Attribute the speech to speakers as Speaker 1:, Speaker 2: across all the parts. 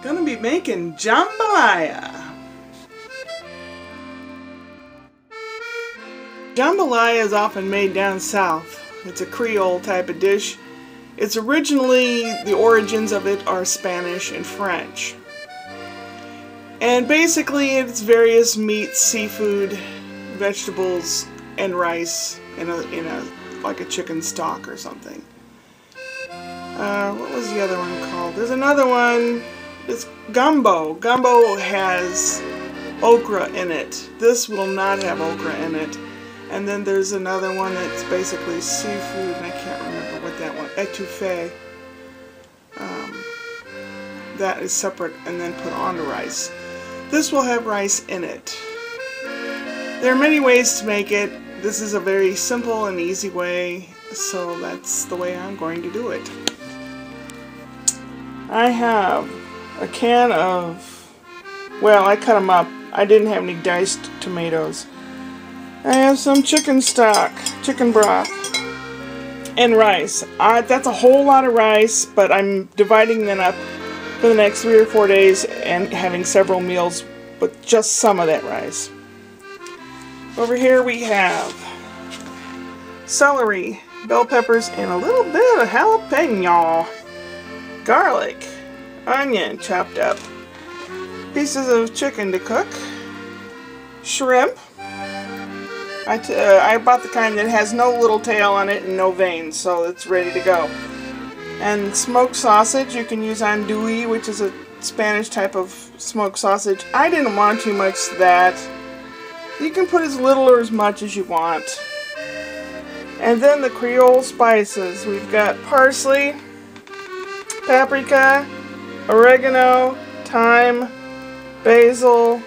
Speaker 1: Gonna be making jambalaya. Jambalaya is often made down south. It's a Creole type of dish. It's originally, the origins of it are Spanish and French. And basically it's various meats, seafood, vegetables, and rice in a like a chicken stock or something. What was the other one called? There's another one. It's gumbo. Gumbo has okra in it. This will not have okra in it. And then there's another one that's basically seafood, and I can't remember what that one. Etouffee. That is separate and then put on the rice. This will have rice in it. There are many ways to make it. This is a very simple and easy way, so that's the way I'm going to do it. I have a can of, well, I cut them up. I didn't have any diced tomatoes. I have some chicken stock, chicken broth, and rice. That's a whole lot of rice, but I'm dividing them up for the next 3 or 4 days and having several meals with just some of that rice. Over here we have celery, bell peppers, and a little bit of jalapeno, garlic, onion chopped up, pieces of chicken to cook, shrimp. I bought the kind that has no little tail on it and no veins, so it's ready to go. And smoked sausage. You can use andouille, which is a Spanish type of smoked sausage. I didn't want too much of that. You can put as little or as much as you want. And then the Creole spices. We've got parsley, paprika, oregano, thyme, basil,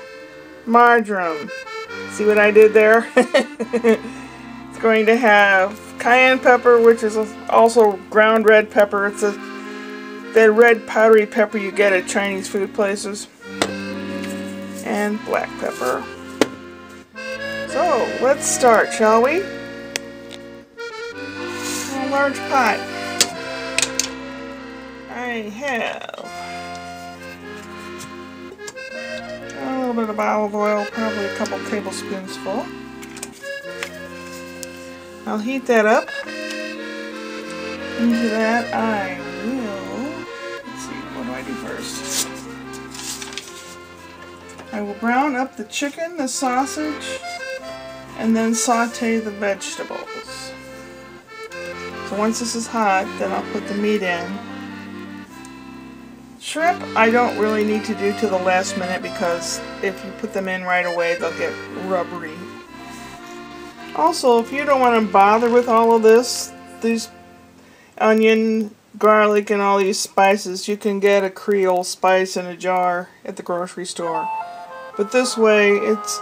Speaker 1: marjoram. See what I did there? It's going to have cayenne pepper, which is also ground red pepper. It's that red powdery pepper you get at Chinese food places. And black pepper. So, let's start, shall we? A large pot. I have a little bit of olive oil, probably a couple tablespoons full. I'll heat that up. Into that I will, let's see, what do I do first? I will brown up the chicken, the sausage, and then saute the vegetables. So once this is hot, then I'll put the meat in. Shrimp, I don't really need to do to the last minute because if you put them in right away, they'll get rubbery. Also, if you don't want to bother with all of this, these onion, garlic, and all these spices, you can get a Creole spice in a jar at the grocery store. But this way, it's,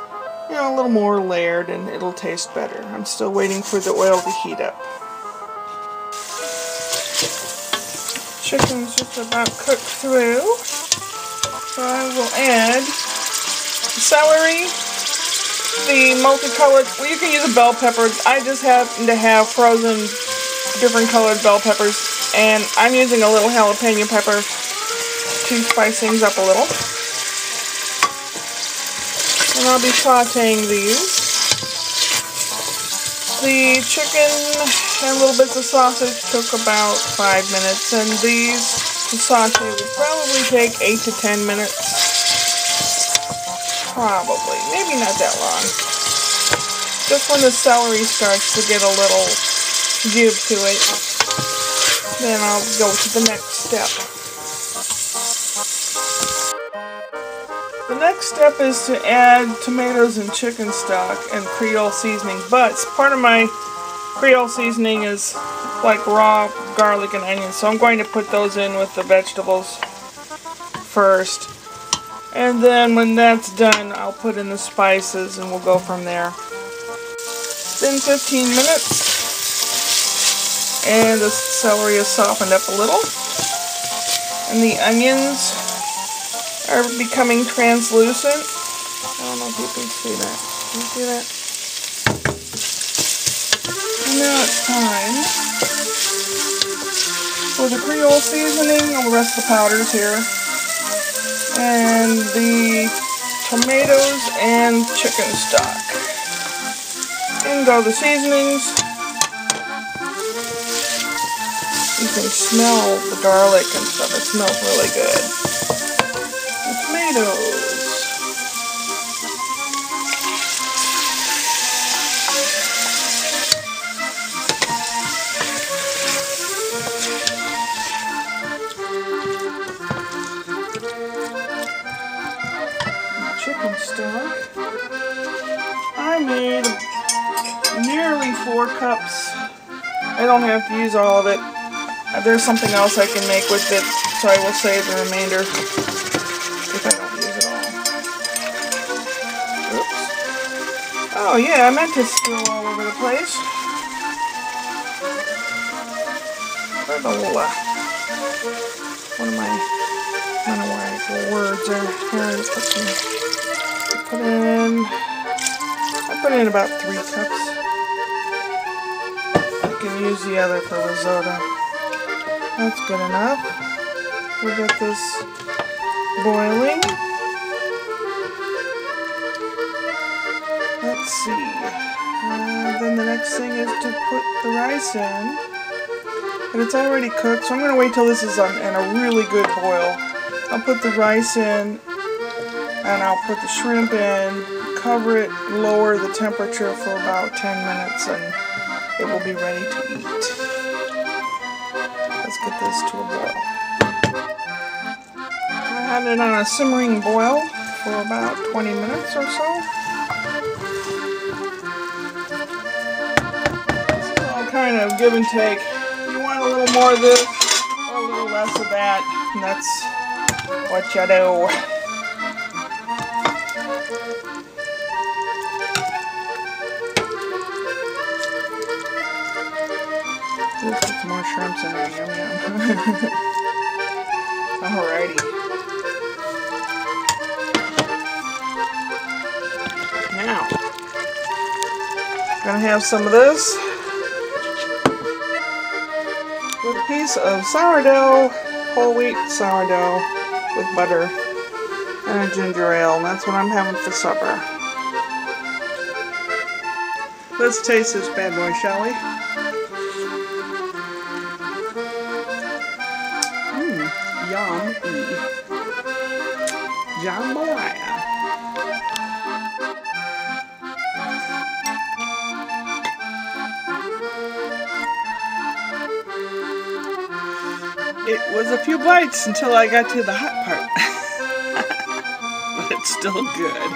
Speaker 1: you know, a little more layered and it'll taste better. I'm still waiting for the oil to heat up. Chicken's just about cooked through, so I will add the celery, the multicolored, well, you can use a bell pepper. I just happen to have frozen different colored bell peppers, and I'm using a little jalapeno pepper to spice things up a little. And I'll be sauteing these. The chicken and little bits of sausage took about 5 minutes, and these to saute would probably take 8 to 10 minutes. Probably, maybe not that long. Just when the celery starts to get a little give to it, then I'll go to the next step. The next step is to add tomatoes and chicken stock and Creole seasoning, but part of my Creole seasoning is like raw garlic and onions, so I'm going to put those in with the vegetables first. And then when that's done, I'll put in the spices and we'll go from there. It's been 15 minutes and the celery is softened up a little. And the onions are becoming translucent. I don't know if you can see that. Can you see that? And now it's time for the Creole seasoning and the rest of the powders here. And the tomatoes and chicken stock. In go the seasonings. You can smell the garlic and stuff. It smells really good. The tomatoes. Chicken stock. I made nearly 4 cups. I don't have to use all of it. There's something else I can make with it, so I will save the remainder if I don't use it all. Oops. Oh yeah, I meant to spill all over the place. Where's the one of my, I don't know why the words are here. I put in about 3 cups. I can use the other for risotto. That's good enough. We'll get this boiling. Let's see. Then the next thing is to put the rice in. But it's already cooked, so I'm going to wait till this is in a really good boil. I'll put the rice in, and I'll put the shrimp in, cover it, lower the temperature for about 10 minutes, and it will be ready to eat. Let's get this to a boil. I had it on a simmering boil for about 20 minutes or so. This is all kind of give and take. You want a little more of this or a little less of that, and that's what you do. Let's get some more shrimps in there. Yum yum. Alrighty. Now, I'm gonna have some of this with a piece of sourdough, whole wheat sourdough with butter and a ginger ale, and that's what I'm having for supper. Let's taste this bad boy, shall we? Yummy. Jambalya. It was a few bites until I got to the hot part. But it's still good.